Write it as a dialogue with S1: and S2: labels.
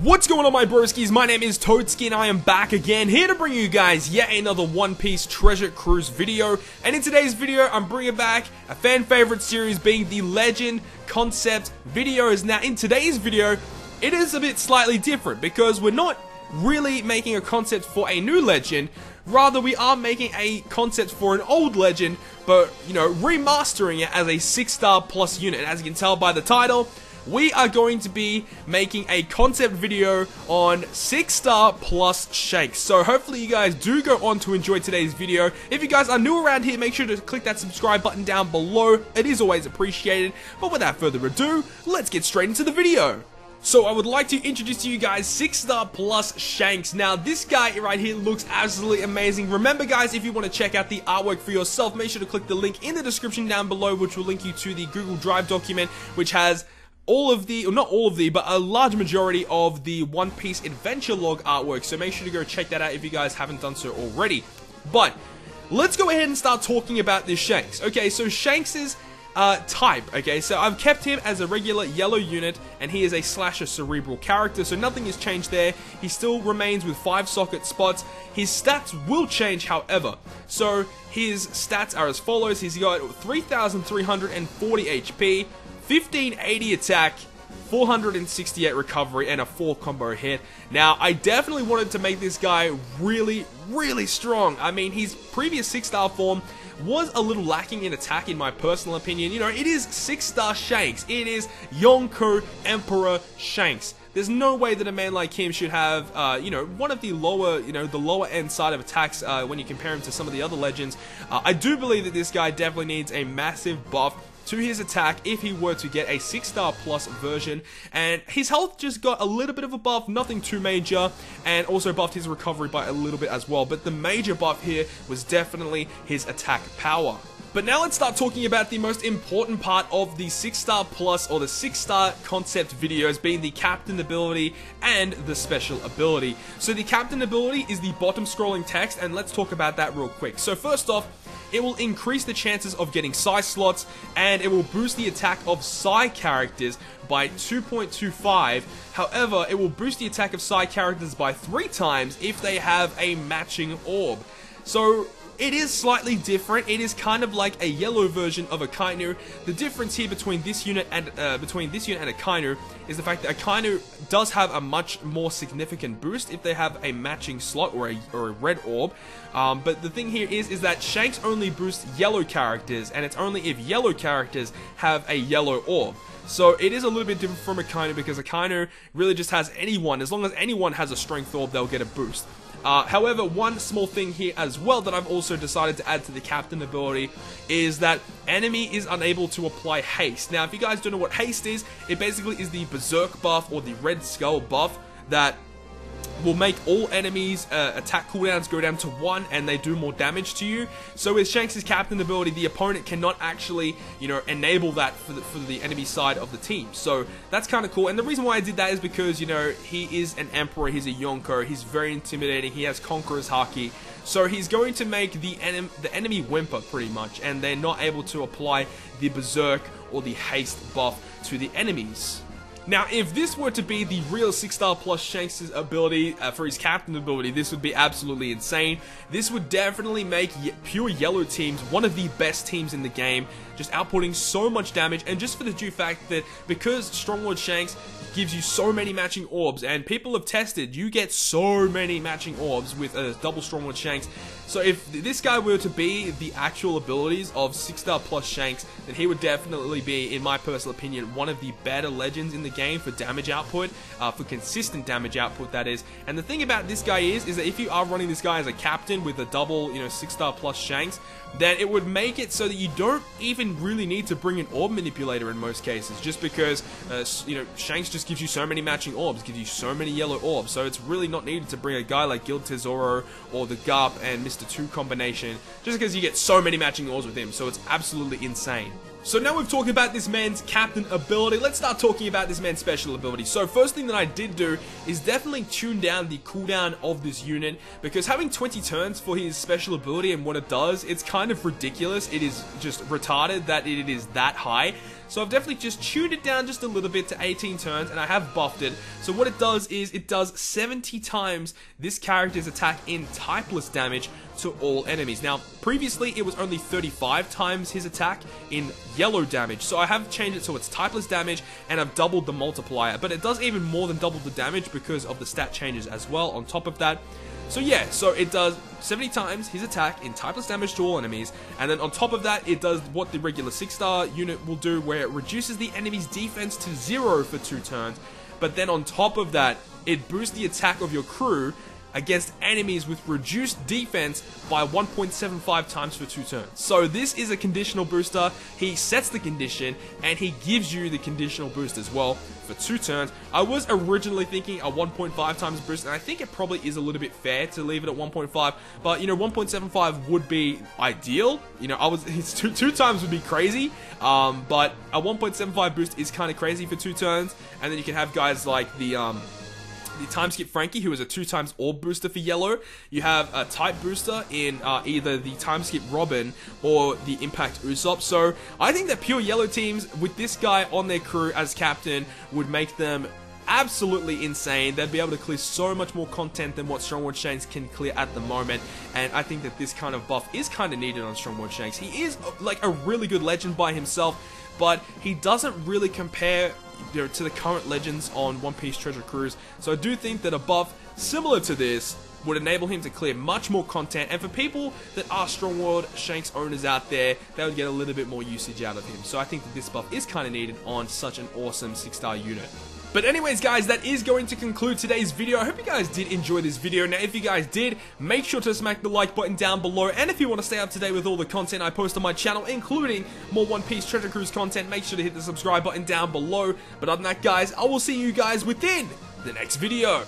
S1: What's going on, my broskies? My name is Toadskii and I am back again, here to bring you guys yet another One Piece Treasure Cruise video. And in today's video, I'm bringing back a fan favorite series, being the Legend concept videos. Now, in today's video, it is a bit slightly different because we're not really making a concept for a new legend. Rather, we are making a concept for an old legend, but, you know, remastering it as a 6-star plus unit. And as you can tell by the title, we are going to be making a concept video on 6-star plus Shanks. So hopefully you guys do go on to enjoy today's video. If you guys are new around here, make sure to click that subscribe button down below. It is always appreciated. But without further ado, let's get straight into the video. So I would like to introduce to you guys 6-star plus Shanks. Now this guy right here looks absolutely amazing. Remember guys, if you want to check out the artwork for yourself, make sure to click the link in the description down below, which will link you to the Google Drive document, which has all of the, or not all of the, but a large majority of the One Piece Adventure Log artwork. So make sure to go check that out if you guys haven't done so already. But let's go ahead and start talking about this Shanks. Okay, so Shanks's type. Okay, so I've kept him as a regular yellow unit, and he is a slasher cerebral character, so nothing has changed there. He still remains with 5 socket spots. His stats will change, however. So his stats are as follows. He's got 3,340 HP, 1580 attack, 468 recovery, and a 4 combo hit. Now, I definitely wanted to make this guy really, really strong. I mean, his previous 6-star form was a little lacking in attack, in my personal opinion. You know, it is 6-star Shanks. It is Yonko Emperor Shanks. There's no way that a man like him should have, you know, one of the lower, the lower end side of attacks when you compare him to some of the other legends. I do believe that this guy definitely needs a massive buff to his attack if he were to get a 6-star plus version, and his health just got a little bit of a buff, nothing too major, and also buffed his recovery by a little bit as well. But the major buff here was definitely his attack power. But now let's start talking about the most important part of the 6-star plus, or the 6-star concept videos, being the captain ability and the special ability. So the captain ability is the bottom scrolling text, and let's talk about that real quick. So first off, it will increase the chances of getting psi slots, and it will boost the attack of psi characters by 2.25. However, it will boost the attack of psi characters by 3 times if they have a matching orb. So it is slightly different. It is kind of like a yellow version of Akainu. The difference here between this unit and Akainu is the fact that Akainu does have a much more significant boost if they have a matching slot or a red orb. But the thing here is that Shanks only boosts yellow characters, and it's only if yellow characters have a yellow orb. So it is a little bit different from Akainu, because Akainu really just has anyone. As long as anyone has a strength orb, they'll get a boost. However, one small thing here as well that I've also decided to add to the captain ability is that enemy is unable to apply haste. Now, if you guys don't know what haste is, it basically is the berserk buff, or the red skull buff, that will make all enemies' attack cooldowns go down to 1, and they do more damage to you. So with Shanks' captain ability, the opponent cannot actually, enable that for the enemy side of the team. So that's kind of cool. And the reason why I did that is because, he is an emperor, he's a Yonko, he's very intimidating, he has Conqueror's Haki. So he's going to make the enemy whimper pretty much, and they're not able to apply the berserk or the haste buff to the enemies. Now, if this were to be the real 6-star plus Shanks' ability for his captain ability, this would be absolutely insane. This would definitely make pure yellow teams one of the best teams in the game, just outputting so much damage, and just for the due fact that because Stronglord Shanks gives you so many matching orbs, and people have tested, you get so many matching orbs with a double Stronglord Shanks. So if this guy were to be the actual abilities of 6-star plus Shanks, then he would definitely be, in my personal opinion, one of the better legends in the game for damage output, for consistent damage output, that is. And the thing about this guy is that if you are running this guy as a captain with a double, 6-star plus Shanks, then it would make it so that you don't even really need to bring an orb manipulator in most cases, just because, Shanks just gives you so many matching orbs, gives you so many yellow orbs, so it's really not needed to bring a guy like Guild Tesoro or the Garp and Mr. 2 combination, just because you get so many matching orbs with him, so it's absolutely insane. So now we've talked about this man's captain ability, let's start talking about this man's special ability. So first thing that I did do is definitely tune down the cooldown of this unit, because having 20 turns for his special ability and what it does, it's kind of ridiculous. It is just retarded that it is that high. So I've definitely just tuned it down just a little bit to 18 turns, and I have buffed it. So what it does is it does 70 times this character's attack in typeless damage to all enemies. Now, previously it was only 35 times his attack in yellow damage, so I have changed it so it's typeless damage, and I've doubled the multiplier, but it does even more than double the damage because of the stat changes as well on top of that. So yeah, so it does 70 times his attack in typeless damage to all enemies, and then on top of that, it does what the regular 6-star unit will do, where it reduces the enemy's defense to 0 for 2 turns, but then on top of that, it boosts the attack of your crew against enemies with reduced defense by 1.75 times for 2 turns. So this is a conditional booster. He sets the condition, and he gives you the conditional boost as well for 2 turns. I was originally thinking a 1.5 times boost, and I think it probably is a little bit fair to leave it at 1.5, but you know, 1.75 would be ideal. You know, it's two times would be crazy, but a 1.75 boost is kind of crazy for 2 turns, and then you can have guys like the time skip Frankie, who is a 2 times orb booster for yellow. You have a type booster in either the time skip Robin or the impact Usopp. So I think that pure yellow teams with this guy on their crew as captain would make them absolutely insane. They'd be able to clear so much more content than what Strongboard Shanks can clear at the moment, and I think that this kind of buff is kind of needed on Strongboard Shanks. He is like a really good legend by himself, but he doesn't really compare, you know, to the current legends on One Piece Treasure Cruise. So I do think that a buff similar to this would enable him to clear much more content, and for people that are Strongboard Shanks owners out there, they would get a little bit more usage out of him. So I think that this buff is kind of needed on such an awesome 6-star unit. But anyways, guys, that is going to conclude today's video. I hope you guys did enjoy this video. Now, if you guys did, make sure to smack the like button down below. And if you want to stay up to date with all the content I post on my channel, including more One Piece Treasure Cruise content, make sure to hit the subscribe button down below. But other than that, guys, I will see you guys within the next video.